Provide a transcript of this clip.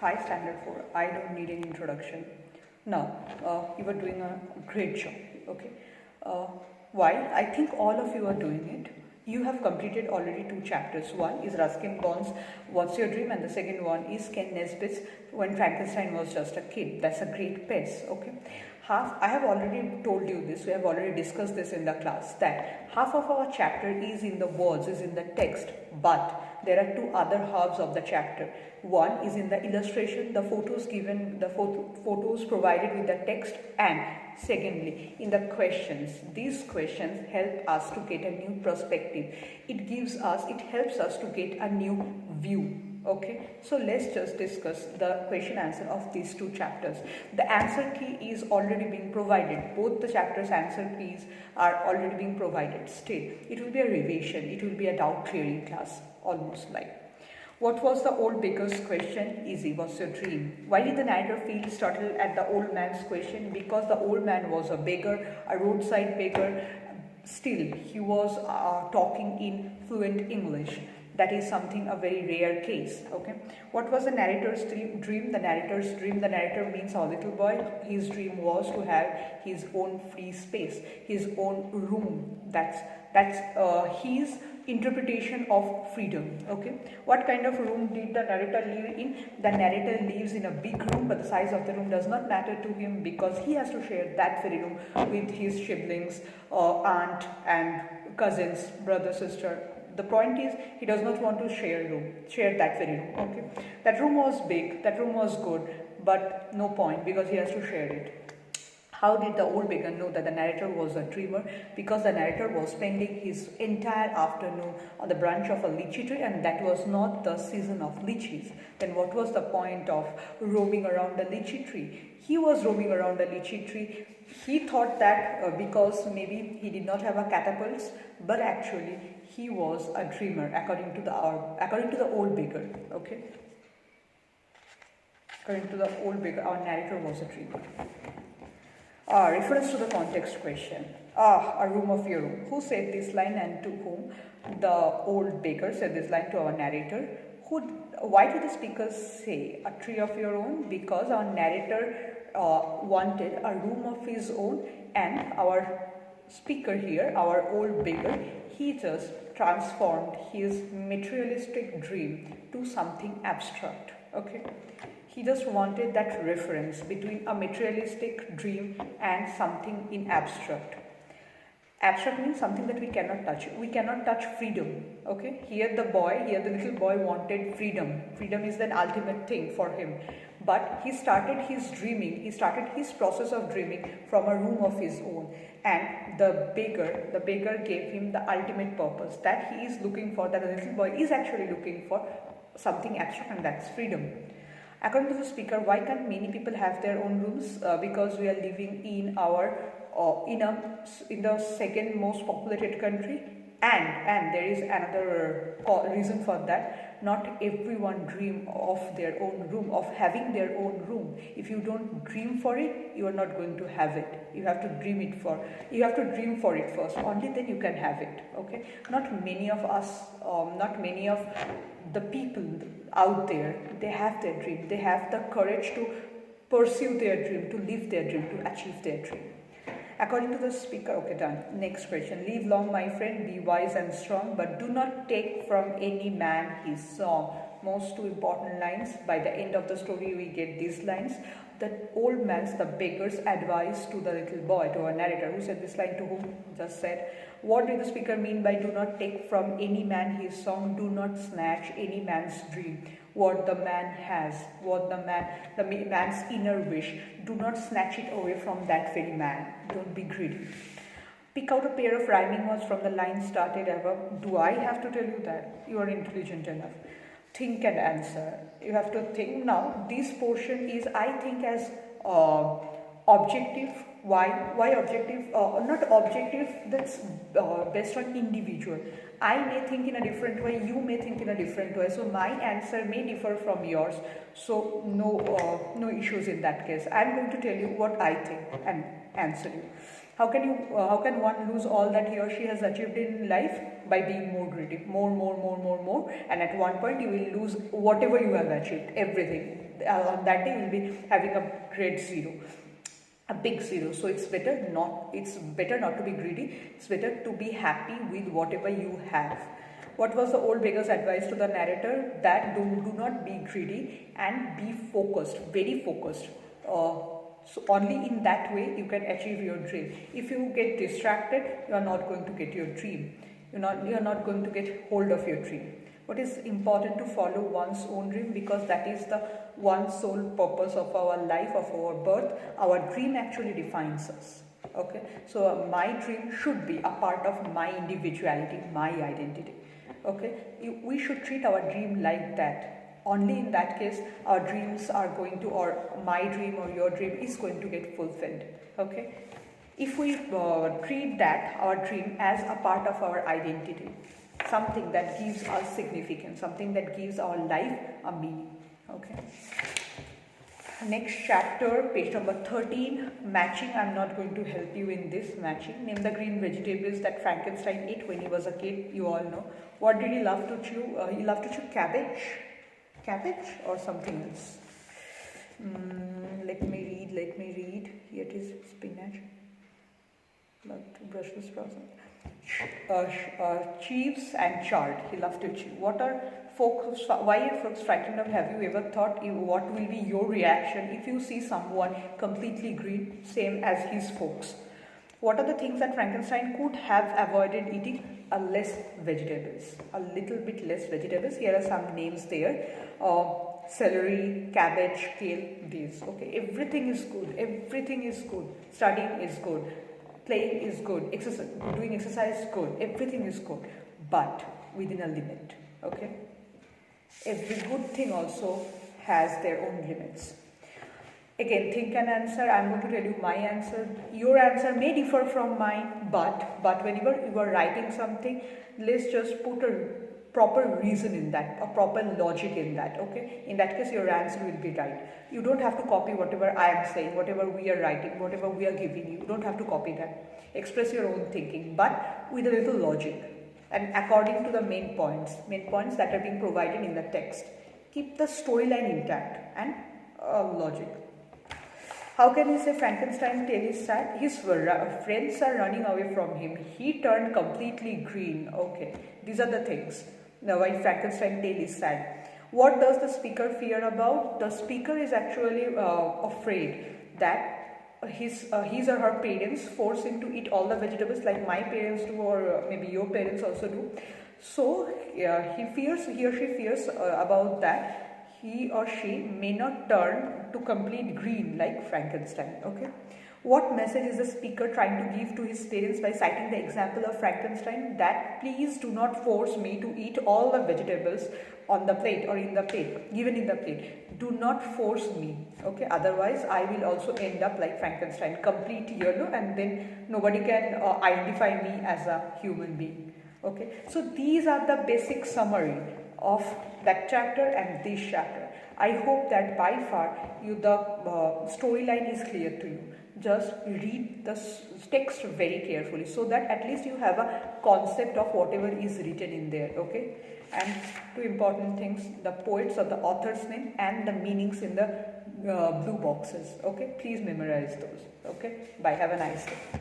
Hi Standard 4, I don't need an introduction. Now, you are doing a great job, okay? While I think all of you are doing it, you have completed already 2 chapters. One is Ruskin Bond's What's Your Dream, and the second one is Kenn Nesbitt's When Frankenstein Was Just a Kid. That's a great piece, okay? I have already told you this, we have already discussed this in the class, that half of our chapter is in the words, is in the text, but there are 2 other halves of the chapter. One is in the illustration, the photos given, the photos provided with the text, and secondly, in the questions. These questions help us to get a new perspective. It helps us to get a new view. Okay, so let's just discuss the question answer of these 2 chapters. The answer key is already being provided. Both the chapters' answer keys are already being provided. Still, it will be a revision. It will be a doubt clearing class, almost like. What was the old baker's question? Easy. What's your dream? Why did the narrator feel startled at the old man's question? Because the old man was a beggar, a roadside beggar. Still, he was talking in fluent English. That is something, a very rare case, okay? What was the narrator's dream? The narrator means our little boy. His dream was to have his own free space, his own room. That's his interpretation of freedom, okay? What kind of room did the narrator live in? The narrator lives in a big room, but the size of the room does not matter to him because he has to share that very room with his siblings, aunt and cousins, brother, sister. The point is, he does not want to share that very room, okay? That room was big, that room was good, but no point because he has to share it. How did the old beggar know that the narrator was a dreamer? Because the narrator was spending his entire afternoon on the branch of a lychee tree, and that was not the season of lychees. Then what was the point of roaming around the lychee tree? He was roaming around the lychee tree. He thought that because maybe he did not have a catapults, but actually he was a dreamer according to the old beggar, okay? According to the old beggar, our narrator was a dreamer. Reference to the context question. A room of your own. Who said this line and to whom? The old baker said this line to our narrator. Why did the speaker say a tree of your own? Because our narrator wanted a room of his own, and our speaker here, our old baker, he just transformed his materialistic dream to something abstract, okay? He just wanted that reference between a materialistic dream and something in abstract. Abstract means something that we cannot touch. We cannot touch freedom, okay? Here the little boy wanted freedom. Freedom is the ultimate thing for him. But he started his process of dreaming from a room of his own. And the beggar gave him the ultimate purpose that he is looking for, that the little boy is actually looking for something abstract, and that's freedom. According to the speaker, why can't many people have their own rooms? Because we are living in the second most populated country, and there is another reason for that. Not everyone dream of their own room, of having their own room. If you don't dream for it, you are not going to have it. You have to dream for it first. Only then you can have it. Okay? Not many of the people out there, they have their dream. They have the courage to pursue their dream, to live their dream, to achieve their dream. According to the speaker, okay, done. Next question. Live long, my friend, be wise and strong, but do not take from any man his song. Most 2 important lines. By the end of the story, we get these lines. The old man's, the beggar's advice to the little boy, to our narrator. Who said this line to whom? Just said. What did the speaker mean by do not take from any man his song? Do not snatch any man's dream. What the man has, the man's inner wish. Do not snatch it away from that very man. Don't be greedy. Pick out a pair of rhyming words from the line started above. Do I have to tell you that? You are intelligent enough. Think and answer. You have to think. Now, this portion is, I think, as objective. Why objective? Not objective, that's based on individual. I may think in a different way, you may think in a different way. So my answer may differ from yours. So no issues in that case. I'm going to tell you what I think and answer you. How can one lose all that he or she has achieved in life? By being more greedy, more, and at one point you will lose whatever you have achieved, everything. On that day you will be having a great zero, a big zero. So it's better not to be greedy. It's better to be happy with whatever you have. What was the old beggar's advice to the narrator? That do not be greedy and be focused, very focused. So only in that way you can achieve your dream. If you get distracted, you are not going to get your dream. You are not going to get hold of your dream. What is important to follow one's own dream, because that is the one sole purpose of our life, of our birth. Our dream actually defines us. Okay, so my dream should be a part of my individuality, my identity. Okay, we should treat our dream like that. Only in that case our dreams are going to, or my dream or your dream is going to get fulfilled. Okay, if we treat that, our dream, as a part of our identity, something that gives us significance, something that gives our life a meaning. Okay, next chapter, page number 13, matching. I'm not going to help you in this matching. Name the green vegetables that Frankenstein ate when he was a kid. You all know. What did he love to chew? He loved to chew cabbage or something else. Let me read. Here it is: spinach, Brussels sprouts, chives and chard. He loved to chew. Why are folks frightened of? Have you ever thought what will be your reaction if you see someone completely green, same as his folks? What are the things that Frankenstein could have avoided eating? A little bit less vegetables. Here are some names there: celery, cabbage, kale. These. Okay, everything is good. Studying is good. Playing is good. Doing exercise is good. Everything is good, but within a limit. Okay. Every good thing also has their own limits. Again, think and answer. I'm going to tell you my answer. Your answer may differ from mine, but whenever you are writing something, let's just put a proper reason in that, a proper logic in that. Okay, in that case your answer will be right. You don't have to copy whatever I am saying, whatever we are writing, whatever we are giving you. You don't have to copy that. Express your own thinking, but with a little logic and according to the main points that are being provided in the text. Keep the storyline intact and logic. How can we say Frankenstein's tale is sad? His friends are running away from him. He turned completely green. Okay, these are the things. Now, why Frankenstein's tale is sad. What does the speaker fear about? The speaker is actually afraid that his or her parents force him to eat all the vegetables like my parents do, or maybe your parents also do. So he or she fears about that. He or she may not turn to complete green like Frankenstein. Okay, what message is the speaker trying to give to his parents by citing the example of Frankenstein? That please do not force me to eat all the vegetables on the plate or in the plate, given in the plate. Do not force me. Okay, otherwise I will also end up like Frankenstein, complete yellow, and then nobody can identify me as a human being. Okay, so these are the basic summary of that chapter and this chapter. I hope that by far the storyline is clear to you. Just read the text very carefully so that at least you have a concept of whatever is written in there. Okay, and two important things: the poets or the author's name and the meanings in the blue boxes. Okay, please memorize those. Okay, bye. Have a nice day.